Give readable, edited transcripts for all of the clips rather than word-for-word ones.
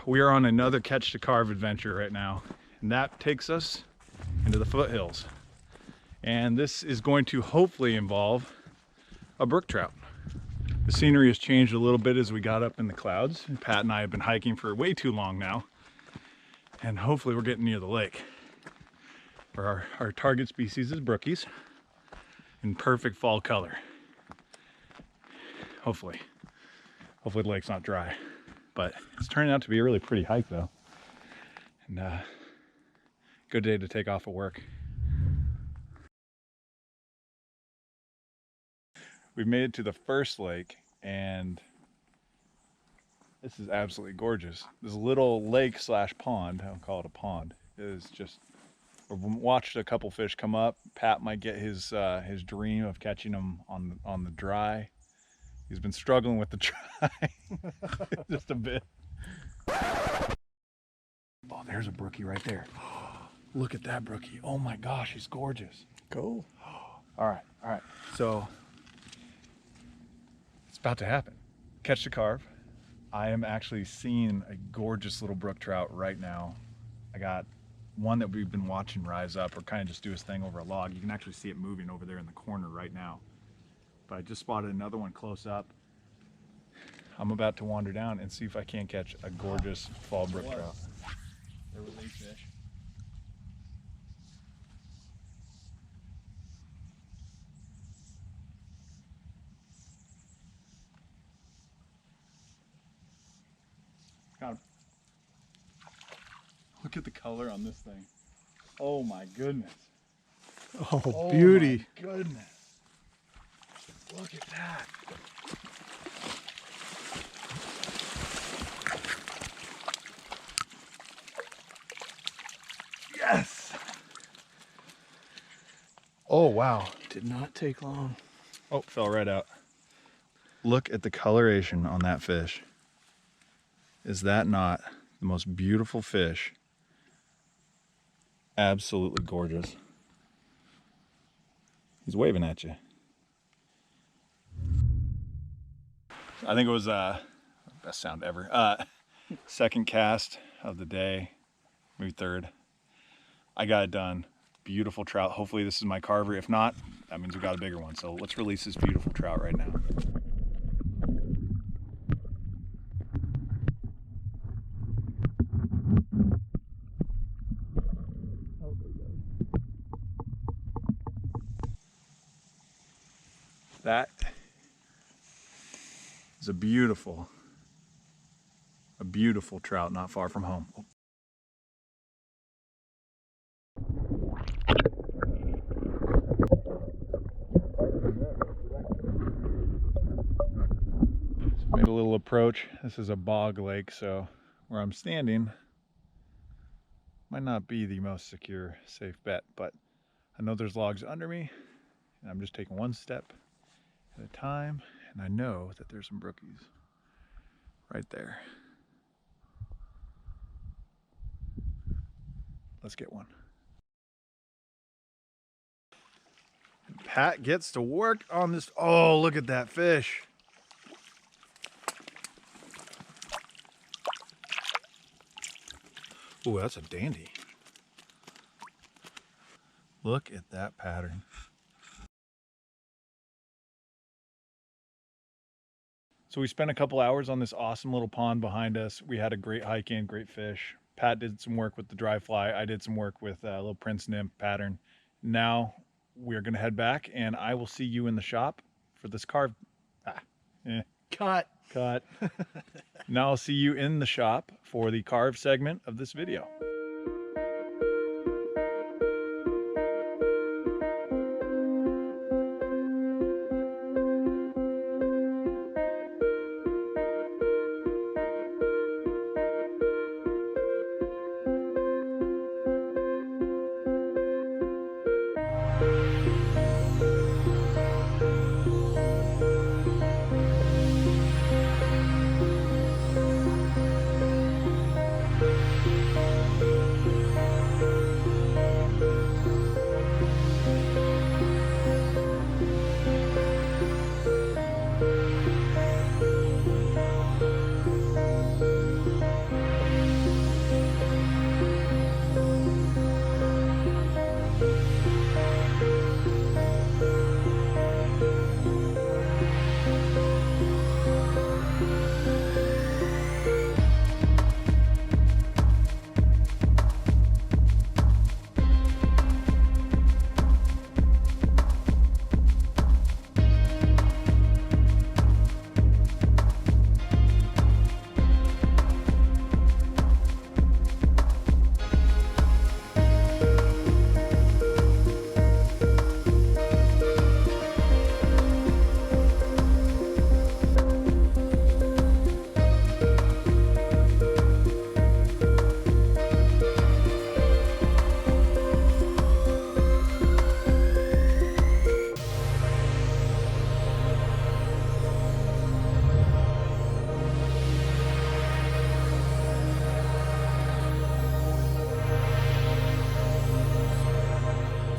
We are on another catch-to-carve adventure right now, and that takes us into the foothills. And this is going to hopefully involve a brook trout. The scenery has changed a little bit as we got up in the clouds. Pat and I have been hiking for way too long now, and hopefully we're getting near the lake. Our target species is brookies in perfect fall color. Hopefully the lake's not dry, but it's turning out to be a really pretty hike though, and good day to take off of work. We've made it to the first lake, and this is absolutely gorgeous. This little lake slash pond, I don't call it a pond, is just, we've watched a couple fish come up. Pat might get his dream of catching them on the dry. He's been struggling with the dry just a bit. Oh, there's a brookie right there. Look at that brookie. Oh my gosh, he's gorgeous. Cool. All right. So it's about to happen. Catch to carve. I am actually seeing a gorgeous little brook trout right now. I got one that we've been watching rise up or kind of just do his thing over a log. You can actually see it moving over there in the corner right now. But I just spotted another one close up. I'm about to wander down and see if I can't catch a gorgeous fall brook trout. There was a fish. Got him. Look at the color on this thing. Oh my goodness. Oh, beauty. Oh my goodness. Look at that. Yes. Oh wow. Did not take long. Oh, fell right out. Look at the coloration on that fish. Is that not the most beautiful fish? Absolutely gorgeous. He's waving at you. I think it was best sound ever. Second cast of the day, maybe third. I got it done. Beautiful trout. Hopefully this is my carver. If not, that means we got a bigger one. So let's release this beautiful trout right now. That is a beautiful trout not far from home. Oh. So made a little approach. This is a bog lake, so where I'm standing might not be the most secure, safe bet, but I know there's logs under me, and I'm just taking one step at a time, and I know that there's some brookies right there. Let's get one. And Pat gets to work on this. Oh, look at that fish. Oh, that's a dandy. Look at that pattern. So we spent a couple hours on this awesome little pond behind us. We had a great hike in, great fish. Pat did some work with the dry fly. I did some work with a little Prince Nymph pattern. Now we're gonna head back, and I will see you in the shop for this carve. Cut. Now I'll see you in the shop for the carve segment of this video.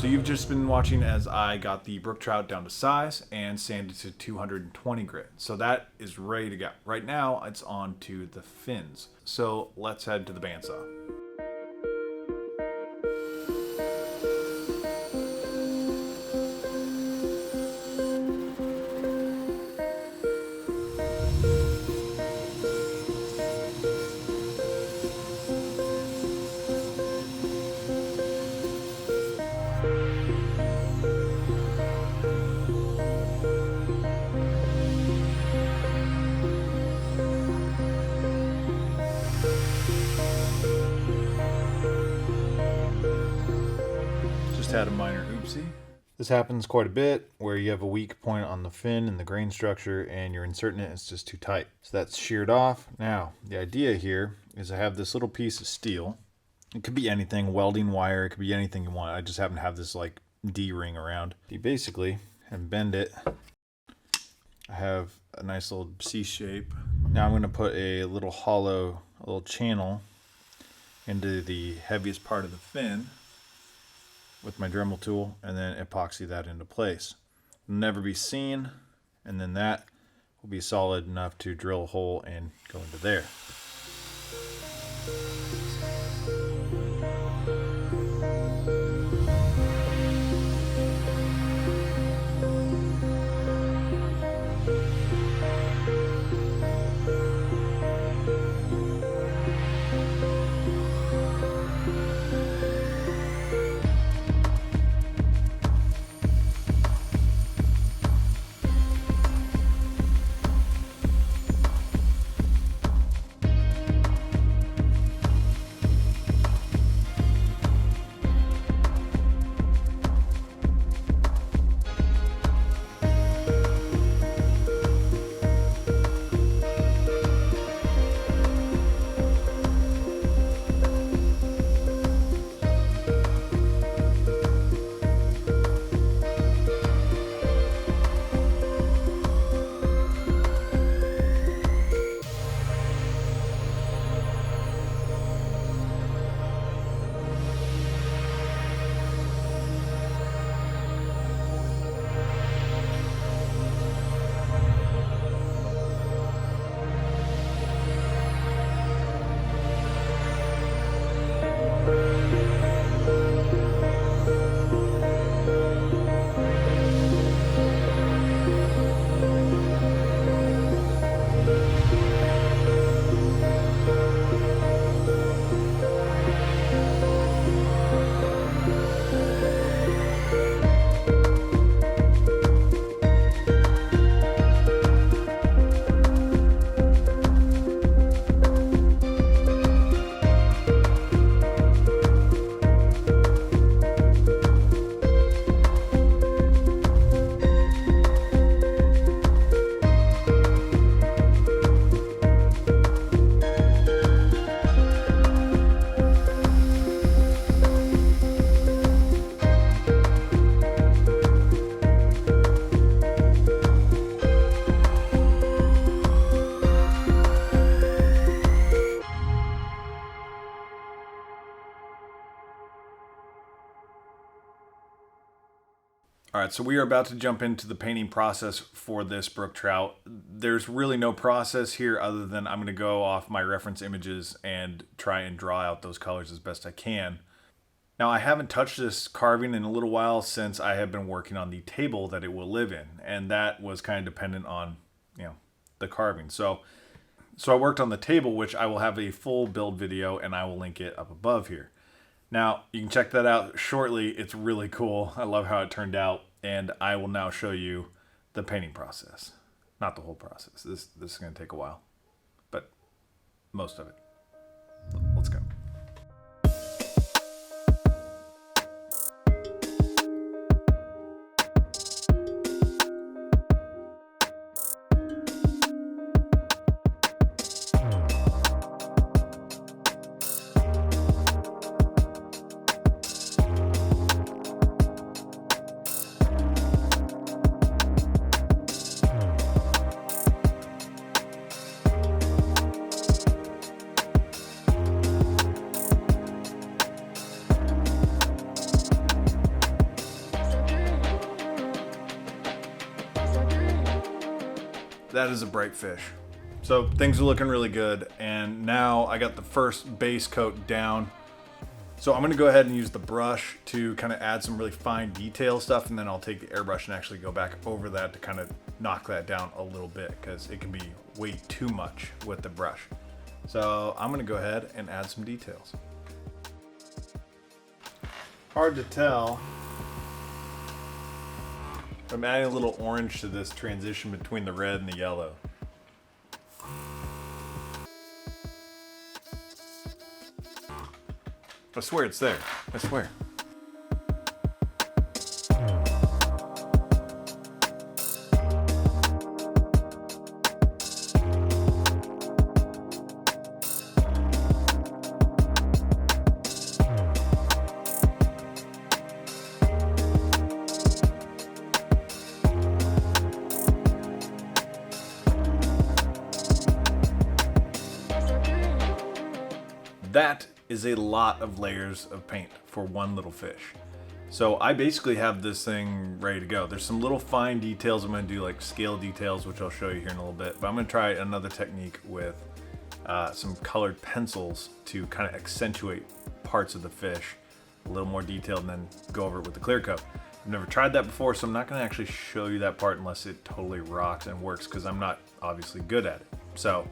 So you've just been watching as I got the Brook Trout down to size and sanded to 220 grit. So that is ready to go. Right now it's on to the fins. So let's head to the bandsaw. Had a minor oopsie. This happens quite a bit where you have a weak point on the fin and the grain structure and you're inserting it, it's just too tight. So that's sheared off. Now, the idea here is I have this little piece of steel. It could be anything, welding wire, it could be anything you want. I just happen to have this like D-ring around. You basically and bend it. I have a nice little C shape. Now I'm going to put a little hollow, a little channel into the heaviest part of the fin with my Dremel tool and then epoxy that into place. It'll never be seen, and then that will be solid enough to drill a hole and go into there. All right, so we are about to jump into the painting process for this Brook Trout. There's really no process here other than I'm going to go off my reference images and try and draw out those colors as best I can. Now, I haven't touched this carving in a little while since I have been working on the table that it will live in, and that was kind of dependent on, the carving. So I worked on the table, which I will have a full build video, and I will link it up above here. Now, you can check that out shortly. It's really cool. I love how it turned out, and I will now show you the painting process. Not the whole process. This is going to take a while, but most of it. Let's go. that is a bright fish. So things are looking really good, and now I got the first base coat down. So I'm gonna go ahead and use the brush to kind of add some really fine detail stuff, and then I'll take the airbrush and actually go back over that to kind of knock that down a little bit, because it can be way too much with the brush. So I'm gonna go ahead and add some details. Hard to tell. I'm adding a little orange to this transition between the red and the yellow. I swear it's there. I swear. That is a lot of layers of paint for one little fish. So I basically have this thing ready to go. There's some little fine details I'm gonna do, like scale details, which I'll show you here in a little bit. But I'm gonna try another technique with some colored pencils to kind of accentuate parts of the fish a little more detailed, and then go over it with the clear coat. I've never tried that before, so I'm not gonna actually show you that part unless it totally rocks and works, because I'm not obviously good at it. So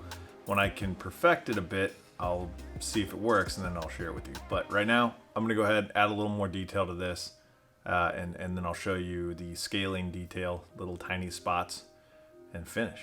when I can perfect it a bit, I'll see if it works, and then I'll share it with you. But right now, I'm gonna go ahead and add a little more detail to this, and then I'll show you the scaling detail, little tiny spots, and finish.